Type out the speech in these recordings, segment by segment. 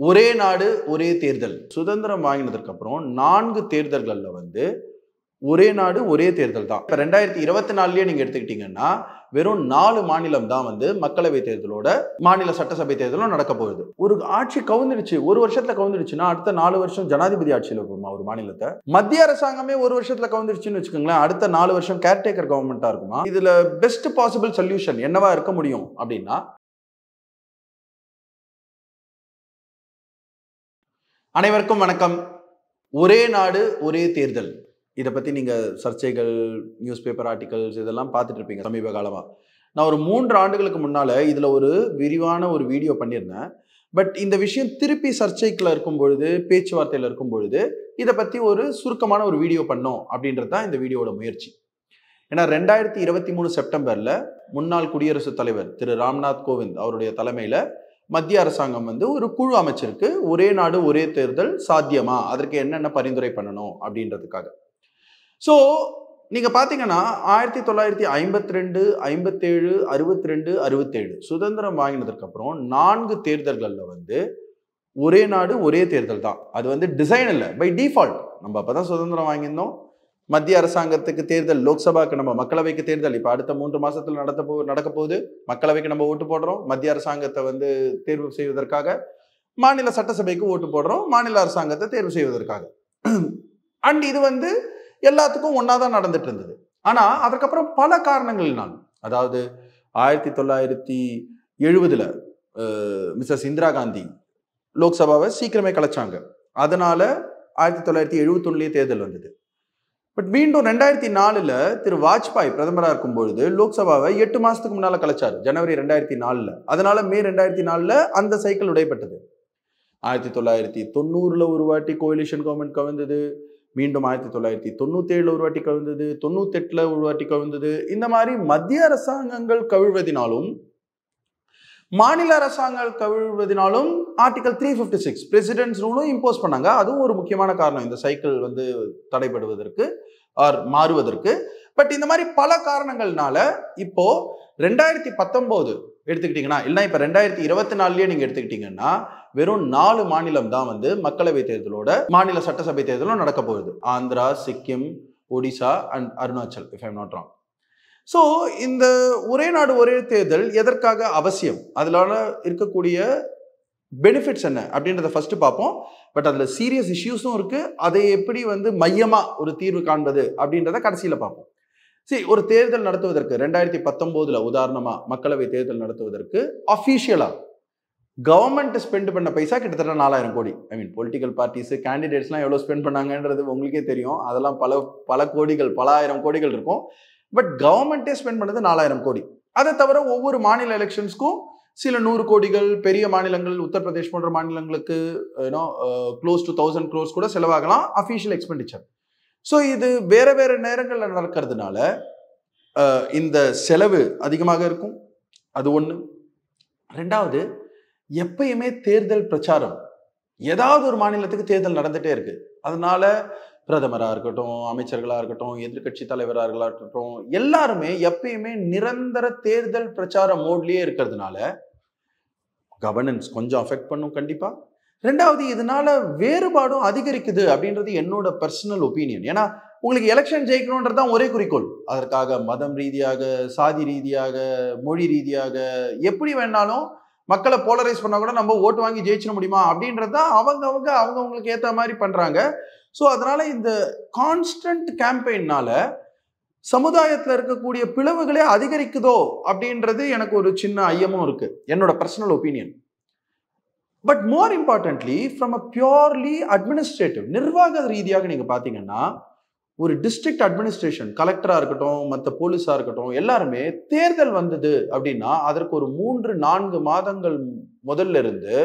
ஒரே நாடு ஒரே தேர்தல் சுதந்திரம் வாங்கினதுக்கு அப்புறம் 4 தேர்தல்கள்ல வந்து ஒரே நாடு ஒரே தேர்தல் தான். இப்ப 2024லயே நீங்க எடுத்துக்கிட்டீங்கன்னா வெறும் 4 மாநிலம் தான் வந்து மக்களவை தேர்தலோட மாநில சட்டசபை தேர்தலும் நடக்க போகுது. ஒரு ஆட்சி கவுந்துடுச்சு, ஒரு வருஷத்துல கவுந்துடுச்சுன்னா அடுத்த 4 வருஷம் ஜனாதிபதி ஆட்சியில் இருக்குமா ஒரு மாநிலத்தை? மத்திய அரசாங்கமே ஒரு வருஷத்துல கவுந்துடுச்சுன்னு வச்சுக்கோங்களேன், அடுத்த 4 வருஷம் கேர்டேக்கர் கவர்மெண்டா இருக்குமா? இதுல பெஸ்ட் பாசிபிள் சொல்யூஷன் என்னவா இருக்க முடியும் அப்படின்னா, அனைவருக்கும் வணக்கம். ஒரே நாடு ஒரே தேர்தல் இதை பத்தி நீங்க சர்ச்சைகள், நியூஸ் பேப்பர் ஆர்டிகல்ஸ் இதெல்லாம் பார்த்துட்டு இருப்பீங்க சமீப காலமா. நான் ஒரு 3 ஆண்டுகளுக்கு முன்னால இதுல ஒரு விரிவான ஒரு வீடியோ பண்ணியிருந்தேன். பட் இந்த விஷயம் திருப்பி சர்ச்சைக்குள்ள இருக்கும் பொழுது, பேச்சுவார்த்தையில இருக்கும் பொழுது இதை பத்தி ஒரு சுருக்கமான ஒரு வீடியோ பண்ணோம் அப்படின்றது தான் இந்த வீடியோட முயற்சி. ஏன்னா 2023 செப்டம்பர்ல முன்னாள் குடியரசுத் தலைவர் திரு ராம்நாத் கோவிந்த் அவருடைய தலைமையில மத்திய அரசாங்கம் வந்து ஒரு குழு அமைச்சிருக்கு. ஒரே நாடு ஒரே தேர்தல் சாத்தியமா, அதற்கு என்னென்ன பரிந்துரை பண்ணணும் அப்படின்றதுக்காக. ஸோ நீங்க பாத்தீங்கன்னா 1952, 57, 62, 67 சுதந்திரம் வாங்கினதுக்கு அப்புறம் 4 தேர்தல்கள்ல வந்து ஒரே நாடு ஒரே தேர்தல் தான். அது வந்து டிசைன் இல்லை, பை டிஃபால்ட். நம்ம அப்பதான் சுதந்திரம் வாங்கியிருந்தோம். மத்திய அரசாங்கத்துக்கு தேர்தல், லோக்சபாக்கு நம்ம மக்களவைக்கு தேர்தல் இப்ப அடுத்த 3 மாசத்துல நடக்க போகுது. மக்களவைக்கு நம்ம ஓட்டு போடுறோம், மத்திய அரசாங்கத்தை வந்து தேர்வு செய்வதற்காக. மாநில சட்டசபைக்கு ஓட்டு போடுறோம், மாநில அரசாங்கத்தை தேர்வு செய்வதற்காக. அண்ட் இது வந்து எல்லாத்துக்கும் ஒன்னாதான் நடந்துட்டு இருந்தது. ஆனா அதுக்கப்புறம் பல காரணங்களினால், அதாவது 1970ல மிஸ்ஸஸ் இந்திரா காந்தி லோக்சபாவை சீக்கிரமே கலைச்சாங்க. அதனால 1971லயே தேர்தல் வந்தது. பட் மீண்டும் 2004ல திரு வாஜ்பாய் பிரதமராக இருக்கும் பொழுது லோக்சபாவை 8 மாசத்துக்கு முன்னால கலைச்சாரு, ஜனவரி 2004ல. அதனால மே 2004ல அந்த சைக்கிள் உடைப்பட்டது. 1990ல ஒரு வாட்டி கோலிஷன் கவர்மெண்ட் கவிழ்ந்தது, மீண்டும் 1997ல ஒரு வாட்டி கவிழ்ந்தது, 98ல ஒரு வாட்டி கவிழ்ந்தது. இந்த மாதிரி மத்திய அரசாங்கங்கள் கவிழ்வதினாலும் மாநில அரசாங்கம் கவிழ்வதினாலும் ஆர்டிகல் 356 பிரசிடென்ட்ஸ் ரூலும் இம்போஸ் பண்ணாங்க. அதுவும் ஒரு முக்கியமான காரணம் இந்த சைக்கிள் வந்து தடைபடுவதற்கு ஆர் மாறுவதற்கு. பட் இந்த மாதிரி பல காரணங்கள்னால இப்போ 2019 எடுத்துக்கிட்டீங்கன்னா, இல்லைன்னா இப்ப 2024லயே நீங்க எடுத்துக்கிட்டீங்கன்னா வெறும் 4 மாநிலம் தான் வந்து மக்களவை தேர்தலோட மாநில சட்டசபை தேர்தலும் நடக்க போகுது. Andhra, Sikkim, Odisha and Arunachal, if I'm not wrong. So இந்த ஒரே நாடு ஒரே தேர்தல் எதற்காக அவசியம், அதனால இருக்கக்கூடிய பெனிஃபிட்ஸ் என்ன அப்படின்றத ஃபர்ஸ்ட் பார்ப்போம். பட் அதுல சீரியஸ் இஷ்யூஸும் இருக்கு. அதை எப்படி வந்து மையமா ஒரு தீர்வு காண்பது அப்படின்றத கடைசியில பார்ப்போம். சரி, ஒரு தேர்தல் நடத்துவதற்கு 2019ல உதாரணமா மக்களவை தேர்தல் நடத்துவதற்கு அஃபீஷியலா கவர்மெண்ட் ஸ்பெண்ட் பண்ண பைசா கிட்டத்தட்ட 4000 கோடி. ஐ மீன் பொலிட்டிக்கல் பார்ட்டிஸ், கேண்டிடேட்ஸ்லாம் எவ்வளவு ஸ்பெண்ட் பண்ணாங்கன்றது உங்களுக்கே தெரியும். அதெல்லாம் பல கோடிகள், பல ஆயிரம் கோடிகள் இருக்கும். பட் கவர்மெண்டே ஸ்பெண்ட் பண்ணது 4000 கோடி. அதை தவிர ஒவ்வொரு மாநில எலெக்ஷன்ஸ்க்கும் சில 100 கோடிகள், பெரிய மாநிலங்கள் உத்தரப்பிரதேஷ் போன்ற மாநிலங்களுக்கு க்ளோஸ் டு 1000 crores கூட செலவாகலாம் அஃபீஷியல் எக்ஸ்பெண்டிச்சர். ஸோ இது வேற வேற நேரங்களில் நடக்கிறதுனால இந்த செலவு அதிகமாக இருக்கும். அது ஒண்ணு. ரெண்டாவது, எப்பயுமே தேர்தல் பிரச்சாரம், ஏதாவது ஒரு மாநிலத்துக்கு தேர்தல் நடந்துட்டே இருக்கு. அதனால பிரதமராக இருக்கட்டும், அமைச்சர்களாக இருக்கட்டும், எதிர்கட்சி தலைவராக இருக்கட்டும், எல்லாருமே எப்பயுமே நிரந்தர தேர்தல் பிரச்சார மோட்லயே இருக்கிறதுனால கவர்னன்ஸ் கொஞ்சம் அஃபெக்ட் பண்ணும் கண்டிப்பா. ரெண்டாவது, இதனால வேறுபாடும் அதிகரிக்குது அப்படின்றது என்னோட பர்சனல் ஒப்பீனியன். ஏன்னா உங்களுக்கு எலெக்ஷன் ஜெயிக்கணும்ன்றது தான் ஒரே குறிக்கோள். அதற்காக மதம் ரீதியாக, சாதி ரீதியாக, மொழி ரீதியாக எப்படி வேணாலும் மக்களை போலரைஸ் பண்ணா கூட நம்ம ஓட்டு வாங்கி ஜெயிச்சிட முடியுமா அப்படின்றது தான் அவங்களுக்கு ஏற்ற மாதிரி பண்றாங்க. ஸோ அதனால இந்த கான்ஸ்டன்ட் கேம்பெயின்னால சமுதாயத்தில் இருக்கக்கூடிய பிளவுகளே அதிகரிக்குதோ அப்படின்றது எனக்கு ஒரு சின்ன ஐயமும் இருக்கு, என்னோட personal opinion. But more importantly from a purely administrative, நிர்வாக ரீதியாக நீங்க பாத்தீங்கன்னா ஒரு டிஸ்ட்ரிக்ட் அட்மினிஸ்ட்ரேஷன், கலெக்டரா இருக்கட்டும், மற்ற போலீஸா இருக்கட்டும், எல்லாருமே தேர்தல் வந்தது அப்படின்னா அதற்கு ஒரு 3-4 மாதங்கள் முதல்ல இருந்து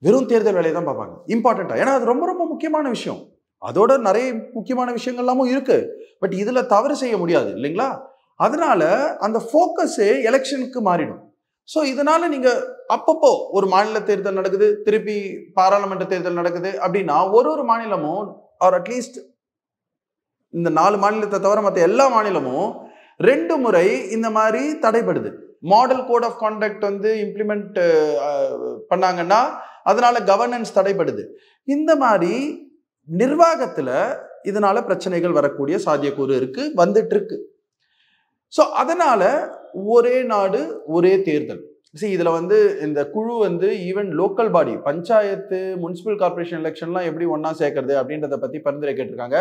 வெறும் தேர்தல் வேலையை தான் பார்ப்பாங்க இம்பார்ட்டண்டா. ஏன்னா அது ரொம்ப ரொம்ப முக்கியமான விஷயம். அதோட நிறைய முக்கியமான விஷயங்கள்லாமும் இருக்கு. பட் இதுல தவறு செய்ய முடியாது இல்லைங்களா? அதனால அந்த ஃபோக்கஸே எலெக்ஷனுக்கு மாறிடும். ஸோ இதனால நீங்க அப்பப்போ ஒரு மாநில தேர்தல் நடக்குது, திருப்பி பாராளுமன்ற தேர்தல் நடக்குது அப்படின்னா ஒரு மாநிலமும் ஆர் அட்லீஸ்ட் இந்த 4 மாநிலத்தை தவிர மற்ற எல்லா மாநிலமும் 2 முறை இந்த மாதிரி தடைபடுது. மாடல் கோட் ஆஃப் கான்டக்ட் வந்து இம்ப்ளிமெண்ட் பண்ணாங்கன்னா அதனால கவர்னன்ஸ் தடைபடுது. இந்த மாதிரி நிர்வாகத்துல இதனால பிரச்சனைகள் வரக்கூடிய சாத்தியக்கூறு இருக்கு, வந்துட்டு இருக்கு. ஸோ அதனால ஒரே நாடு ஒரே தேர்தல். இதுல இந்த குழு even local body panchayat municipal corporation எலெக்ஷன்லாம் எப்படி ஒன்னா சேர்க்கறது அப்படின்றத பத்தி பரிந்துரை கேட்டிருக்காங்க.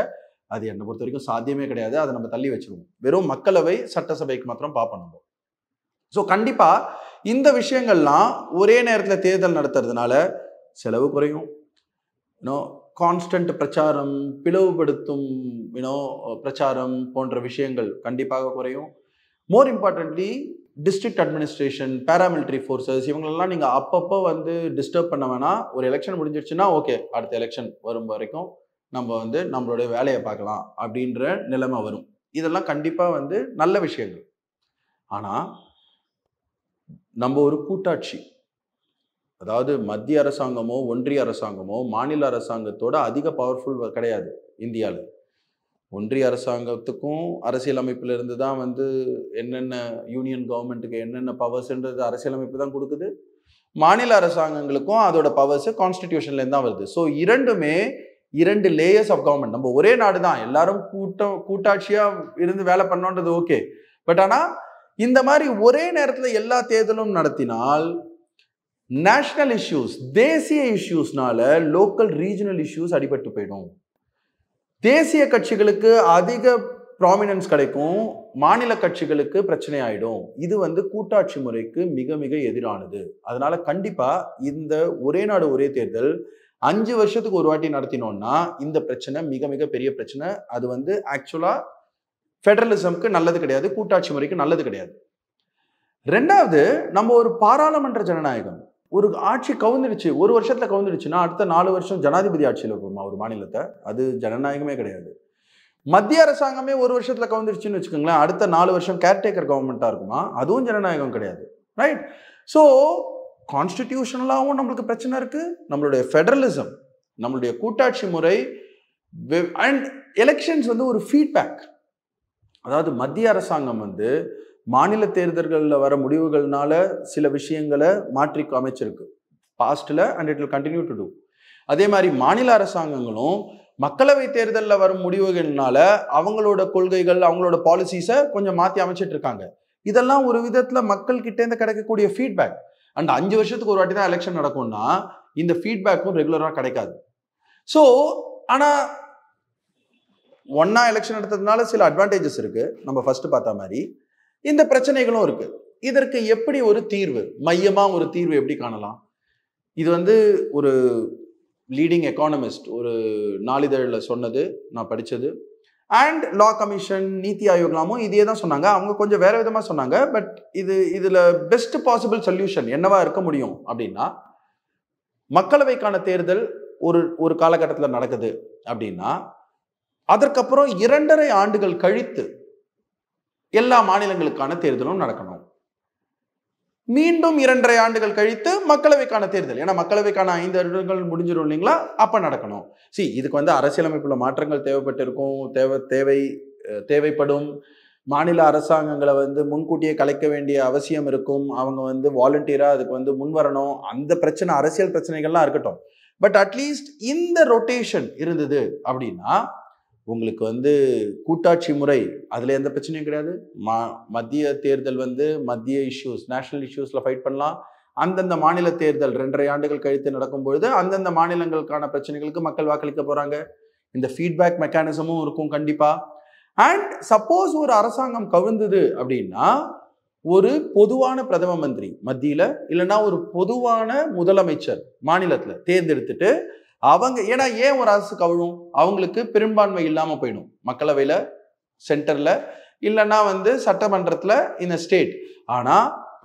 அது என்னை பொறுத்த வரைக்கும் சாத்தியமே கிடையாது. அதை நம்ம தள்ளி வச்சிருவோம். வெறும் மக்களவை சட்டசபைக்கு மாத்திரம் பார்ப்போம். ஸோ கண்டிப்பா இந்த விஷயங்கள்லாம் ஒரே நேரத்தில் தேர்தல் நடத்துறதுனால செலவு குறையும். கான்ஸ்டன்ட் பிரச்சாரம், பிளவுபடுத்தும் பிரச்சாரம் போன்ற விஷயங்கள் கண்டிப்பாக குறையும். More importantly district administration, paramilitary forces இவங்களெல்லாம் நீங்கள் அப்பப்போ டிஸ்டர்ப் பண்ண வேணாம். ஒரு எலெக்ஷன் முடிஞ்சிருச்சுன்னா ஓகே, அடுத்த எலெக்ஷன் வரும் வரைக்கும் நம்ம நம்மளுடைய வேலையை பார்க்கலாம் அப்படின்ற நிலைமை வரும். இதெல்லாம் கண்டிப்பாக நல்ல விஷயங்கள். ஆனால் நம்ம ஒரு கூட்டாட்சி, அதாவது மத்திய அரசாங்கமோ ஒன்றிய அரசாங்கமோ மாநில அரசாங்கத்தோட அதிக பவர்ஃபுல் கிடையாது இந்தியாவில். ஒன்றிய அரசாங்கத்துக்கும் அரசியலமைப்புல இருந்து தான் என்னென்ன யூனியன் கவர்மெண்ட்டுக்கு என்னென்ன பவர்ஸ்ன்றது அரசியலமைப்பு தான் கொடுக்குது. மாநில அரசாங்கங்களுக்கும் அதோட பவர்ஸ் கான்ஸ்டிடியூஷன்ல இருந்து தான் வருது. ஸோ இரண்டுமே 2 லேயர்ஸ் ஆஃப் கவர்மெண்ட். நம்ம ஒரே நாடு தான், எல்லாரும் கூட்டாட்சியா இருந்து வேலை பண்ணோன்றது ஓகே. பட் ஆனா இந்த மாதிரி ஒரே நேரத்தில் எல்லா தேர்தலும் நடத்தினால் நேஷனல் இஷ்யூஸ், தேசிய இஷ்யூஸ்னால லோக்கல் ரீஜனல் இஷ்யூஸ் அடிபட்டு போயிடும். தேசிய கட்சிகளுக்கு அதிக ப்ராமினன்ஸ் கிடைக்கும், மாநில கட்சிகளுக்கு பிரச்சனை ஆயிடும். இது கூட்டாட்சி முறைக்கு மிக மிக எதிரானது. அதனால கண்டிப்பா இந்த ஒரே நாடு ஒரே தேர்தல் 5 வருஷத்துக்கு ஒரு வாட்டி நடத்தினோம்னா இந்த பிரச்சனை மிக மிக பெரிய பிரச்சனை. அது ஆக்சுவலா ஃபெடரலிசம்க்கு நல்லது கிடையாது, கூட்டாட்சி முறைக்கு நல்லது கிடையாது. ரெண்டாவது, நம்ம ஒரு பாராளுமன்ற ஜனநாயகம். ஒரு ஆட்சி கவுந்துடுச்சு, ஒரு வருஷத்துல கவுந்துடுச்சுன்னா அடுத்த 4 வருஷம் ஜனாதிபதி ஆட்சியில் இருக்குமா ஒரு மாநிலத்தை? அது ஜனநாயகமே கிடையாது. மத்திய அரசாங்கமே ஒரு வருஷத்துல கவுந்துடுச்சுன்னு வச்சுக்கோங்களேன், அடுத்த 4 வருஷம் கேர்டேக்கர் கவர்மெண்டா இருக்குமா? அதுவும் ஜனநாயகம் கிடையாது. ரைட்? ஸோ கான்ஸ்டிடியூஷனலாகவும் நம்மளுக்கு பிரச்சனை இருக்கு, நம்மளுடைய ஃபெடரலிசம், நம்மளுடைய கூட்டாட்சி முறை அண்ட் எலெக்ஷன்ஸ் ஒரு ஃபீட்பேக். அதாவது மத்திய அரசாங்கம் மாநில தேர்தல்களில் வர முடிவுகள்னால சில விஷயங்களை மாற்றி அமைச்சிருக்கு பாஸ்ட்ல, and it will continue to do. அதே மாதிரி மாநில அரசாங்கங்களும் மக்களவை தேர்தலில் வரும் முடிவுகள்னால அவங்களோட கொள்கைகள், அவங்களோட பாலிசிஸை கொஞ்சம் மாற்றி அமைச்சிட்டு இருக்காங்க. இதெல்லாம் ஒரு விதத்துல மக்கள் கிட்ட இருந்து கிடைக்கக்கூடிய ஃபீட்பேக். அண்ட் 5 வருஷத்துக்கு ஒரு வாட்டி தான் எலெக்ஷன் நடக்கும்னா இந்த ஃபீட்பேக்கும் ரெகுலரா கிடைக்காது. ஸோ ஆனா ஒன்னா எலெக்ஷன் எடுத்ததுனால சில அட்வான்டேஜஸ் இருக்கு. நம்ம ஃபர்ஸ்ட் பார்த்த மாதிரி இந்த பிரச்சனைகளும் இருக்கு. இதற்கு எப்படி ஒரு தீர்வு, மையமா ஒரு தீர்வு எப்படி காணலாம்? இது ஒரு லீடிங் எக்கானமிஸ்ட் ஒரு நாளிதழில் சொன்னது, நான் படித்தது. அண்ட் லா கமிஷன், நீத்தி ஆயோக்லாமும் இதே தான் சொன்னாங்க. அவங்க கொஞ்சம் வேற விதமாக சொன்னாங்க. பட் இதில் பெஸ்ட் பாசிபிள் சொல்யூஷன் என்னவா இருக்க முடியும் அப்படின்னா, மக்களவைக்கான தேர்தல் ஒரு காலகட்டத்தில் நடக்குது அப்படின்னா அதற்கப்புறம் 2.5 ஆண்டுகள் கழித்து எல்லா மாநிலங்களுக்கான தேர்தலும் நடக்கணும். மீண்டும் 2.5 ஆண்டுகள் கழித்து மக்களவைக்கான தேர்தல், ஏன்னா மக்களவைக்கான 5 வருடங்கள் முடிஞ்சிடும் இல்லைங்களா, அப்ப நடக்கணும். இதுக்கு அரசியலமைப்புல மாற்றங்கள் தேவைப்பட்டிருக்கும், தேவைப்படும். மாநில அரசாங்கங்களை முன்கூட்டியே கலைக்க வேண்டிய அவசியம் இருக்கும். அவங்க வாலண்டியரா அதுக்கு முன் வரணும். அந்த பிரச்சனை, அரசியல் பிரச்சனைகள்லாம் இருக்கட்டும். பட் அட்லீஸ்ட் இந்த ரொட்டேஷன் இருந்தது அப்படின்னா உங்களுக்கு கூட்டாட்சி முறை அதுல எந்த பிரச்சனையும் கிடையாது. மத்திய தேர்தல் மத்திய இஷ்யூஸ், நேஷனல் இஷ்யூஸ்ல ஃபைட் பண்ணலாம். அந்தந்த மாநில தேர்தல் 2.5 ஆண்டுகள் கழித்து நடக்கும் பொழுது அந்தந்த மாநிலங்களுக்கான பிரச்சனைகளுக்கு மக்கள் வாக்களிக்க போறாங்க. இந்த ஃபீட்பேக் மெக்கானிசமும் இருக்கும் கண்டிப்பா. அண்ட் சப்போஸ் ஒரு அரசாங்கம் கவிழ்ந்தது அப்படின்னா ஒரு பொதுவான பிரதம மந்திரி மத்தியில, இல்லைன்னா ஒரு பொதுவான முதலமைச்சர் மாநிலத்துல தேர்ந்தெடுத்துட்டு அவங்க, ஏன்னா ஏன் ஒரு அரசு கவிழும், அவங்களுக்கு பெரும்பான்மை இல்லாம போயிடும் மக்களவையில, சென்டர்ல, இல்லைன்னா சட்டமன்றத்துல, இந்த ஸ்டேட். ஆனா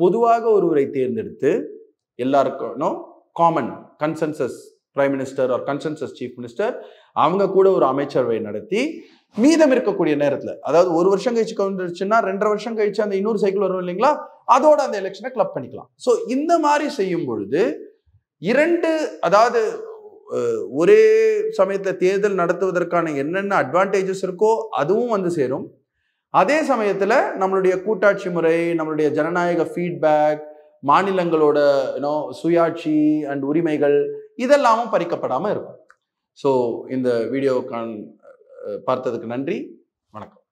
பொதுவாக ஒருவரை தேர்ந்தெடுத்து எல்லாருக்கும் common consensus prime minister or consensus chief minister, அவங்க கூட ஒரு அமைச்சரவை நடத்தி மீதம் இருக்கக்கூடிய நேரத்துல, அதாவது ஒரு வருஷம் கழிச்சு கவுந்துருச்சுன்னா 2.5 வருஷம் கழிச்சு அந்த இன்னொரு சைக்கிள் வரும் இல்லைங்களா, அதோட அந்த எலெக்ஷனை கிளப் பண்ணிக்கலாம். ஸோ இந்த மாதிரி செய்யும் பொழுது அதாவது ஒரே சமயத்துல தேர்தல் நடத்துவதற்கான என்னென்ன அட்வான்டேஜஸ் இருக்கோ அதுவும் சேரும். அதே சமயத்துல நம்மளுடைய கூட்டாட்சி முறை, நம்மளுடைய ஜனநாயக ஃபீட்பேக், மாநிலங்களோட சுயாட்சி அண்ட் உரிமைகள் இதெல்லாமும் பறிக்கப்படாம இருக்கும். ஸோ இந்த வீடியோ பார்த்ததுக்கு நன்றி. வணக்கம்.